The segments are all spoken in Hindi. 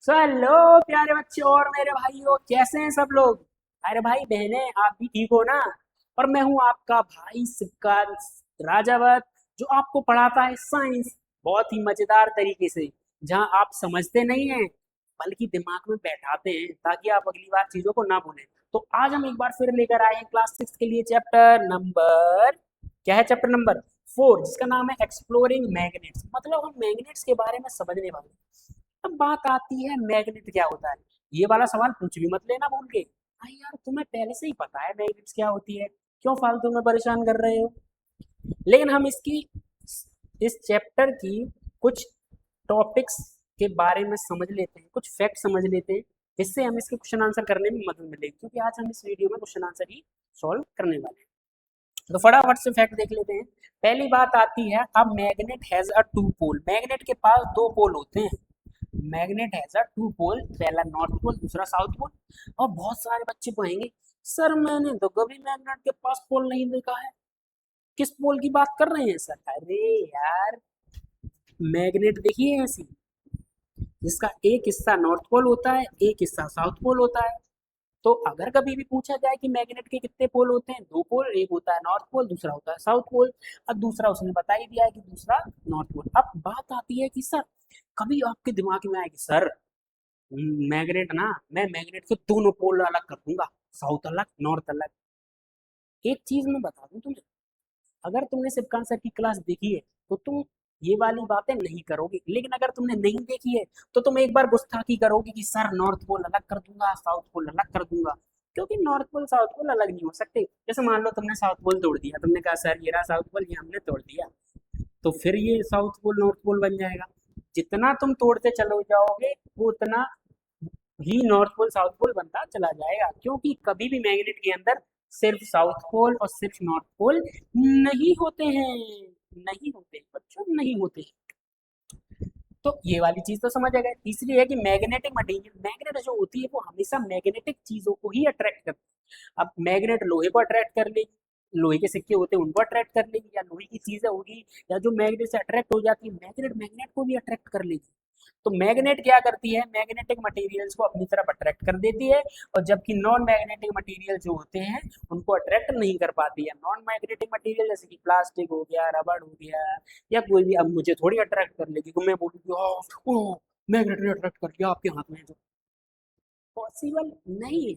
हेलो प्यारे बच्चों और मेरे भाइयों, कैसे हैं सब लोग। अरे भाई बहने, आप भी ठीक हो ना। और मैं हूँ आपका भाई सिक्का राजावत, जो आपको पढ़ाता है साइंस बहुत ही मजेदार तरीके से, जहाँ आप समझते नहीं हैं बल्कि दिमाग में बैठाते हैं ताकि आप अगली बार चीजों को ना भूलें। तो आज हम एक बार फिर लेकर आए हैं क्लास 6 के लिए चैप्टर नंबर, क्या है, चैप्टर नंबर 4, जिसका नाम है एक्सप्लोरिंग मैग्नेट्स। मतलब हम मैग्नेट्स के बारे में समझने वाले हैं। अब बात आती है मैग्नेट क्या होता है। ये वाला सवाल कुछ भी मत लेना भूल के। अरे यार, तुम्हें पहले से ही पता है मैग्नेट्स क्या होती है, क्यों फालतू में परेशान कर रहे हो। लेकिन हम इसकी इस चैप्टर की कुछ टॉपिक्स के बारे में समझ लेते हैं, कुछ फैक्ट समझ लेते हैं। इससे हम इसके क्वेश्चन आंसर करने में मदद मिलेगी, क्योंकि आज हम इस वीडियो में क्वेश्चन आंसर ही सॉल्व करने वाले हैं। तो फटाफट से फैक्ट देख लेते हैं। पहली बात आती है, अब magnet has a two pole. Magnet के पास दो पोल होते हैं। Magnet has a two pole, पहला नॉर्थ पोल, दूसरा साउथ पोल। और बहुत सारे बच्चे कहेंगे, सर मैंने तो कभी मैग्नेट के पास पोल नहीं देखा है, किस पोल की बात कर रहे हैं सर। अरे यार, मैग्नेट देखिए ऐसी, जिसका एक हिस्सा नॉर्थ पोल होता है, एक हिस्सा साउथ पोल होता है। तो अगर कभी भी पूछा जाए कि मैग्नेट के कितने पोल होते हैं, दो पोल, एक होता है नॉर्थ पोल, दूसरा होता है साउथ पोल। अब दूसरा उसने बता ही दिया है कि दूसरा नॉर्थ पोल। अब बात आती है कि सर, कभी आपके दिमाग में आएगी सर, मैग्नेट ना, मैं मैग्नेट के दोनों पोल अलग कर दूंगा, साउथ अलग नॉर्थ अलग। एक चीज मैं बता दूं तुम्हें, अगर तुमने सिपकान सर की क्लास देखी है तो तुम ये वाली बातें नहीं करोगे। लेकिन अगर तुमने नहीं देखी है तो तुम एक बार गुस्ताखी करोगे कि सर नॉर्थ पोल अलग कर दूंगा, साउथ पोल अलग कर दूंगा। क्योंकि नॉर्थ पोल साउथ पोल अलग नहीं हो सकते। जैसे मान लो तुमने साउथ पोल तोड़ दिया, तुमने कहा सर ये रहा साउथ पोल, ये हमने तोड़ दिया, तो फिर ये साउथ पोल नॉर्थ पोल बन जाएगा। जितना तुम तोड़ते चले जाओगे वो उतना ही नॉर्थ पोल साउथ पोल बनता चला जाएगा। क्योंकि कभी भी मैग्नेट के अंदर सिर्फ साउथ पोल और सिर्फ नॉर्थ पोल नहीं होते हैं, नहीं होते बच्चों, नहीं होते। तो ये वाली चीज तो समझ आ गए। तीसरी है कि मैग्नेटिक मटेरियल, मैग्नेट जो होती है वो हमेशा मैग्नेटिक चीजों को ही अट्रैक्ट करती है। अब मैग्नेट लोहे को अट्रैक्ट कर लेगी, लोहे के सिक्के होते हैं उनको अट्रैक्ट कर लेगी, या लोहे की चीजें होगी या जो मैग्नेट से अट्रैक्ट हो जाती है, मैग्नेट मैग्नेट को भी अट्रैक्ट कर लेगी। तो मैग्नेट क्या करती है, मैग्नेटिक मटेरियल्स को अपनी तरफ अट्रैक्ट कर देती है, और जबकि नॉन मैग्नेटिक मटेरियल जो होते हैं उनको अट्रैक्ट नहीं कर पाती है। नॉन मैग्नेटिक मटेरियल जैसे कि प्लास्टिक हो गया, रबड़ हो गया, या कोई भी, अब मुझे थोड़ी अट्रैक्ट कर लेगी, तो मैं बोलूँगी ओ मैग्नेट ने अट्रैक्ट कर लिया, आपके हाथ में है। तो पॉसिबल नहीं है,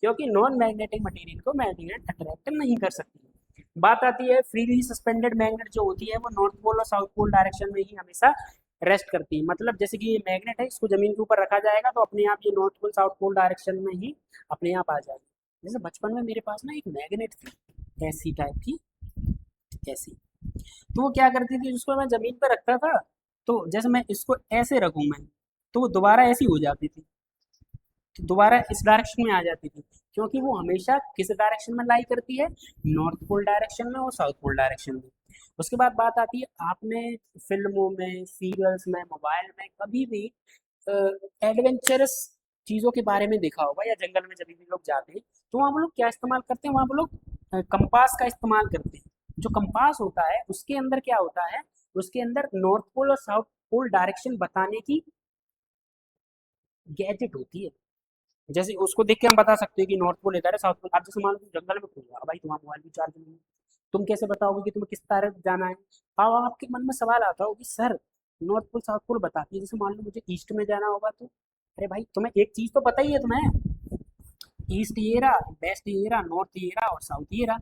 क्योंकि नॉन मैग्नेटिक मटेरियल को मैग्नेट अट्रैक्ट नहीं कर सकती। बात आती है फ्रीली सस्पेंडेड मैग्नेट जो होती है वो नॉर्थ पोल और साउथ पोल डायरेक्शन में ही हमेशा रेस्ट करती है। मतलब जैसे कि ये मैग्नेट है, इसको जमीन के ऊपर रखा जाएगा तो अपने आप ये north pole south pole direction में ही अपने आप आ जाएगी। जैसे बचपन में मेरे पास ना एक मैग्नेट थी, ऐसी टाइप की, ऐसी। तो वो क्या करती थी, जिसको मैं जमीन पर रखता था, तो जैसे मैं इसको ऐसे रखूं मैं, तो वो दोबारा ऐसी हो जाती थी, तो दोबारा इस डायरेक्शन में आ जाती थी। क्योंकि वो हमेशा किस डायरेक्शन में लाई करती है, नॉर्थ पोल डायरेक्शन में और साउथ पोल डायरेक्शन में। उसके बाद बात आती है, आपने फिल्मों में, सीरियल्स में, मोबाइल में कभी भी एडवेंचरस चीज़ों के बारे में देखा होगा, या जंगल में जब भी लोग जाते हैं तो वहाँ वो लोग क्या इस्तेमाल करते हैं, वहाँ वो लोग कंपास का इस्तेमाल करते हैं। जो कंपास होता है उसके अंदर क्या होता है, उसके अंदर नॉर्थ पोल और साउथ पोल डायरेक्शन बताने की गैजेट होती है। जैसे उसको देख के हम बता सकते हैं कि नॉर्थ पोल इधर है, साउथ पोल। आप जैसे मान लो तुम जंगल में खो गया भाई, तुम्हारा मोबाइल भी चार्ज नहीं है, तुम कैसे बताओगे कि तुम्हें किस तरफ जाना है। अब आपके मन में सवाल आता हो कि sir north pole south pole बताती है, जैसे मान लो मुझे ईस्ट में जाना होगा तो, अरे भाई तुम्हें एक चीज तो पता ही है तुम्हें, ईस्ट ये रहा, वेस्ट ये रहा, नॉर्थ ये रहा और साउथ ये रहा।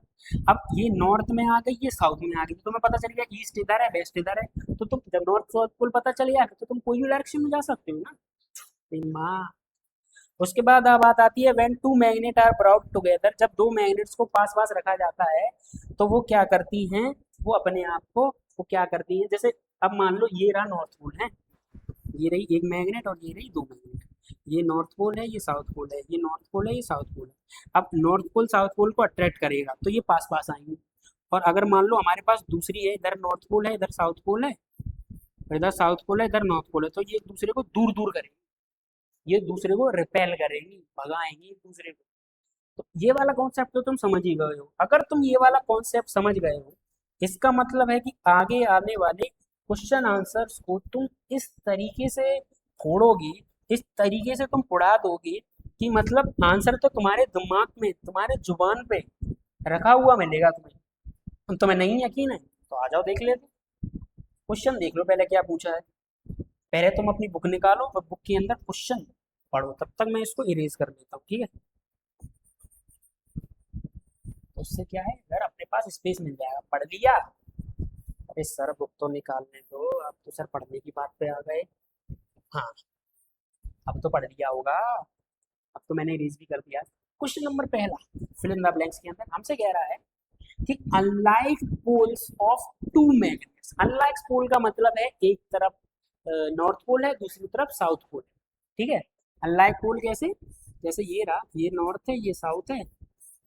अब ये नॉर्थ में आ गई, ये साउथ में आ गई, तो तुम्हें पता चल गया ईस्ट इधर है, वेस्ट इधर है। तो तुम जब नॉर्थ साउथ पोल पता चल गया तो तुम कोई भी डायरेक्शन में जा सकते हो ना। ए माँ। उसके बाद अब बात आती है, when two magnet are brought together, जब दो मैग्नेट्स को पास पास रखा जाता है तो वो क्या करती हैं, वो अपने आप को, वो क्या करती हैं, जैसे अब मान लो ये रहा नॉर्थ पोल है, ये रही एक मैग्नेट और ये रही दो मैग्नेट, ये नॉर्थ पोल है, ये साउथ पोल है, ये नॉर्थ पोल है, ये साउथ पोल है। अब नॉर्थ पोल साउथ पोल को अट्रैक्ट करेगा तो ये पास पास आएंगे। और अगर मान लो हमारे पास दूसरी है, इधर नॉर्थ पोल है, इधर साउथ पोल है, और इधर साउथ पोल है, इधर नॉर्थ पोल है, तो ये एक दूसरे को दूर दूर करेंगे, ये दूसरे को रिपेल करेंगी, भगाएंगी एक दूसरे को। तो ये वाला कॉन्सेप्ट तो तुम समझ ही गए हो। अगर तुम ये वाला कॉन्सेप्ट समझ गए हो, इसका मतलब है कि आगे आने वाले क्वेश्चन आंसर्स को तुम इस तरीके से फोड़ोगे, इस तरीके से तुम उड़ा दोगे कि मतलब आंसर तो तुम्हारे दिमाग में, तुम्हारे जुबान पे रखा हुआ मिलेगा तुम्हें। तुम्हें नहीं यकीन है तो आ जाओ देख लेते। क्वेश्चन देख लो पहले क्या पूछा है। पहले तुम अपनी बुक निकालो और बुक के अंदर क्वेश्चन पढ़ो, तब तक मैं इसको इरेज कर लेता हूँ, ठीक है। तो उससे क्या है, अगर अपने पास स्पेस मिल जाएगा। पढ़ लिया? अरे सर बुक तो निकालने दो, अब तो सर पढ़ने की बात पे आ गए। हाँ, अब तो पढ़ लिया होगा, अब तो मैंने इरेज भी कर दिया। क्वेश्चन नंबर पहला, फिल इन द ब्लैंक्स के अंदर हमसे कह रहा है कि unlike poles of two magnets. Unlike pole का मतलब है एक तरफ नॉर्थ पोल है, दूसरी तरफ साउथ पोल है, ठीक है। अनलाइक पोल कैसे, जैसे ये रहा, ये नॉर्थ है ये साउथ है,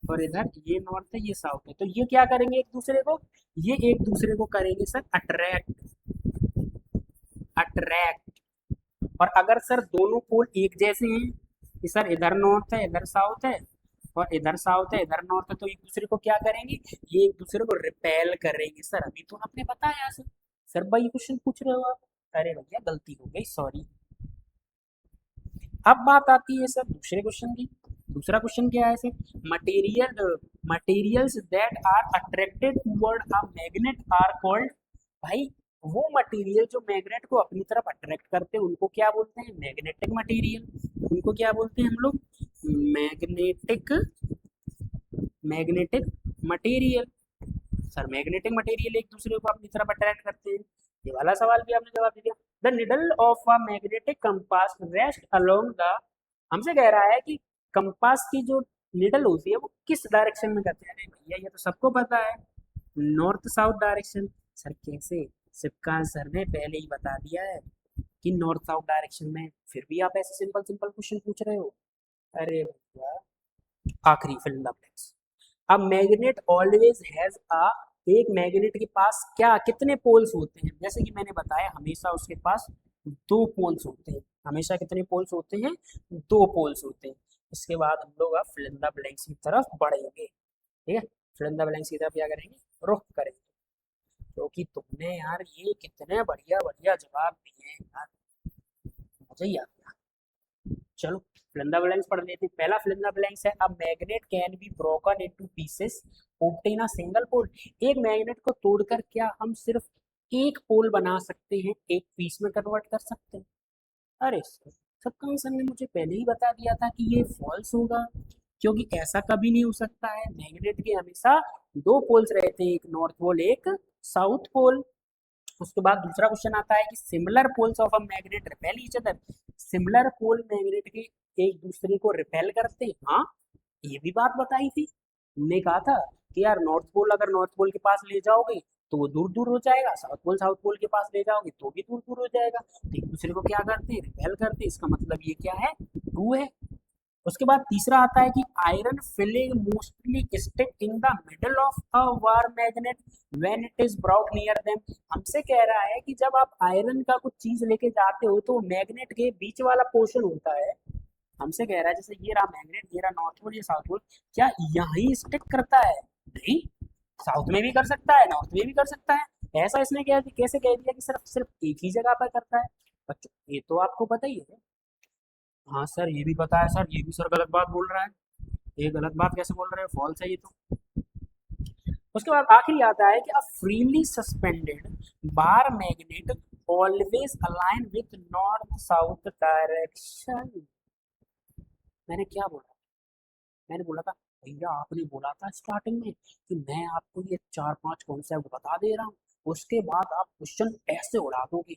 और इधर ये नॉर्थ है ये साउथ है, तो ये क्या करेंगे एक दूसरे को, ये एक दूसरे को करेंगे सर अट्रैक्ट, अट्रैक्ट। और अगर सर दोनों पोल एक जैसे हैं कि सर इधर नॉर्थ है इधर साउथ है, और इधर साउथ है इधर नॉर्थ है, तो एक दूसरे को क्या करेंगे, ये एक दूसरे को रिपेल करेंगे। सर अभी तो आपने बताया सर भाई क्वेश्चन पूछ रहे हो आप। अरे भैया गलती हो गई, सॉरी। अब बात आती है सर दूसरे क्वेश्चन की। दूसरा क्वेश्चन क्या है sir, materials that are attracted toward a magnet are called. भाई वो मटेरियल जो मैग्नेट को अपनी तरफ अट्रैक्ट करते हैं उनको क्या बोलते हैं, मैग्नेटिक मटेरियल। उनको क्या बोलते हैं हम लोग, magnetic, magnetic material. Sir magnetic material एक दूसरे को अपनी तरफ अट्रैक्ट करते हैं, ये वाला सवाल भी आपने जवाब दिया। The needle of a magnetic compass rest along the, हमसे कह रहा है कि कंपास की जो निडल होती है वो किस डायरेक्शन में करते हैं। अरे भैया ये तो सबको पता है, नॉर्थ साउथ डायरेक्शन। सर कैसे, सिपका सर ने पहले ही बता दिया है कि नॉर्थ साउथ डायरेक्शन में, फिर भी आप ऐसे सिंपल सिंपल क्वेश्चन पूछ रहे हो। अरे भैया आखिरी फिल इन द ब्लैंक्स। अब मैग्नेट ऑलवेज हैज अ, एक मैग्नेट के पास क्या कितने पोल्स होते हैं, जैसे कि मैंने बताया हमेशा उसके पास दो पोल्स होते हैं। हमेशा कितने पोल्स होते हैं, दो पोल्स होते हैं। इसके बाद हम लोग अब फिल इन द ब्लैंक्स की तरफ बढ़ेंगे, ठीक है। फिल इन द ब्लैंक्स की तरफ क्या करेंगे, रुख करेंगे, क्योंकि तुमने यार ये कितने बढ़िया बढ़िया जवाब दिए हैं यार, मजा ही आ गया। चलो फिल इन द ब्लैंक्स पढ़ लेते हैं। पहला फिल इन द ब्लैंक्स है, a magnet can be broken into pieces obtain a single pole. एक मैग्नेट को तोड़कर क्या हम सिर्फ एक पोल बना सकते हैं, एक पीस में कन्वर्ट कर सकते हैं। अरे सर, सबका सर ने मुझे पहले ही बता दिया था कि ये फॉल्स होगा, क्योंकि ऐसा कभी नहीं हो सकता है। मैग्नेट के हमेशा दो पोल्स रहते हैं, एक नॉर्थ पोल एक साउथ पोल। उसके बाद दूसरा क्वेश्चन आता है कि similar poles of a magnet repel each other. Similar pole magnet के एक दूसरे को रिपेल करते हैं, हाँ ये भी बात बताई थी। हमने कहा था कि यार नॉर्थ पोल अगर नॉर्थ पोल के पास ले जाओगे तो वो दूर दूर हो जाएगा, साउथ पोल के पास ले जाओगे तो भी दूर दूर हो जाएगा, तो एक दूसरे को क्या करते हैं, रिपेल करते हैं। इसका मतलब ये क्या है, ट्रू है। उसके बाद तीसरा आता है कि iron filling mostly stick in the middle of a war magnet when it is brought near them. हमसे कह रहा है कि जब आप आयरन का कुछ चीज लेके जाते हो तो मैग्नेट के बीच वाला पोर्शन होता है। हमसे कह रहा है जैसे ये रहा मैग्नेट, ये रहा नॉर्थ पोल ये साउथ पोल, क्या यही स्टिक करता है, नहीं, साउथ में भी कर सकता है नॉर्थ में भी कर सकता है। ऐसा इसने क्या कैसे कह दिया कि सिर्फ सिर्फ एक ही जगह पर करता है। बच्चों ये तो आपको पता ही है। हाँ सर ये भी पता है सर, ये भी सर गलत बात बोल रहा है। ये गलत बात कैसे बोल रहे हैं, फॉल्स है ये तो। उसके बाद आखिरी आता है कि a freely suspended bar magnet always align with north south direction. मैंने क्या बोला, मैंने बोला था भैया, आपने बोला था स्टार्टिंग में कि मैं आपको ये चार पांच कॉन्सेप्ट बता दे रहा हूँ, उसके बाद आप क्वेश्चन ऐसे उड़ा दोगे।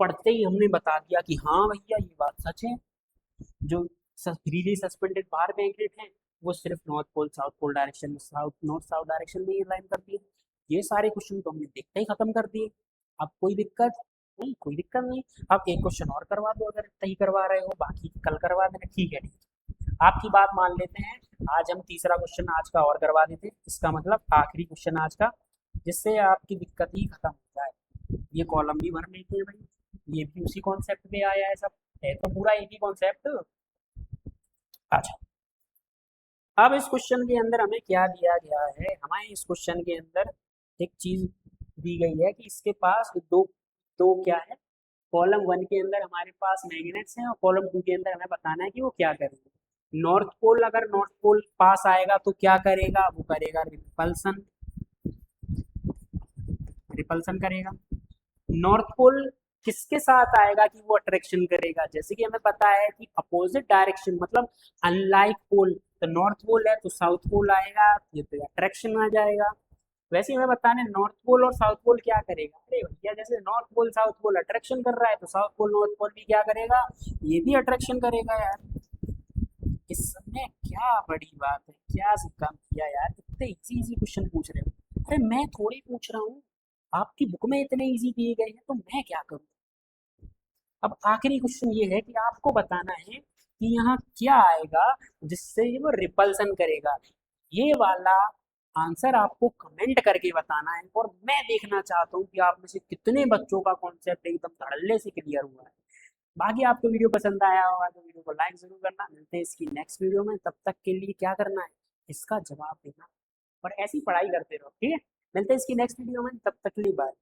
पढ़ते ही हमने बता दिया कि हाँ भैया ये बात सच है, जो फ्रीली सस्पेंडेड बार मैग्नेट है वो सिर्फ north pole south pole direction में, साउथ नॉर्थ साउथ डायरेक्शन में ये लाइन करती है। ये सारे क्वेश्चन तो हमने देखते ही खत्म कर दिए। अब कोई दिक्कत नहीं, कोई दिक्कत नहीं। अब एक क्वेश्चन और करवा दो, अगर सही करवा रहे हो, बाकी कल करवा देना, ठीक है, ठीक है। आपकी बात मान लेते हैं, आज हम तीसरा क्वेश्चन आज का और करवा देते हैं, इसका मतलब आखिरी क्वेश्चन आज का, जिससे आपकी दिक्कत ही खत्म हो जाए। ये कॉलम भी भर लेते हैं भाई, ये भी उसी कॉन्सेप्ट पे आया है, सब है तो पूरा एक ही कॉन्सेप्ट। अच्छा, अब इस क्वेश्चन के अंदर हमें क्या दिया गया है, हमें इस क्वेश्चन के अंदर एक चीज दी गई है कि इसके पास दो, दो क्या है, कॉलम 1 के अंदर हमारे पास मैग्नेट्स हैं और कॉलम 2 के अंदर हमें बताना है कि वो क्या करेंगे। नॉर्थ पोल, अगर नॉर्थ पोल पास आएगा तो क्या करेगा, वो करेगा रिपल्सन, रिपल्सन करेगा। नॉर्थ पोल किसके साथ आएगा कि वो अट्रैक्शन करेगा, जैसे कि हमें पता है कि अपोजिट डायरेक्शन मतलब अनलाइक पोल, तो नॉर्थ पोल है तो साउथ पोल आएगा, ये तो अट्रैक्शन आ जाएगा। वैसे ही हमें बताना है नॉर्थ पोल और साउथ पोल क्या करेगा। अरे भैया जैसे north pole south pole attraction कर रहा है तो साउथ पोल नॉर्थ पोल भी क्या करेगा, ये भी अट्रैक्शन करेगा यार। इसमें क्या बड़ी बात है, क्या काम किया यार, इतने इजी इजी क्वेश्चन पूछ रहे हो। अरे मैं थोड़ी पूछ रहा हूँ, आपकी बुक में इतने इजी दिए गए हैं तो मैं क्या करूँ। अब आखिरी क्वेश्चन ये है कि आपको बताना है कि यहाँ क्या आएगा जिससे ये वो रिपल्सन करेगा। ये वाला आंसर आपको कमेंट करके बताना है और मैं देखना चाहता हूँ कि आप में से कितने बच्चों का कॉन्सेप्ट एकदम धड़ल्ले से क्लियर हुआ है। बाकी आपको वीडियो पसंद आया होगा तो वीडियो को लाइक जरूर करना। मिलते हैं इसकी नेक्स्ट वीडियो में, तब तक के लिए क्या करना है, इसका जवाब देना और ऐसी पढ़ाई करते रहो, ठीक है। मिलते हैं इसकी नेक्स्ट वीडियो में, तब तक के लिए बाय।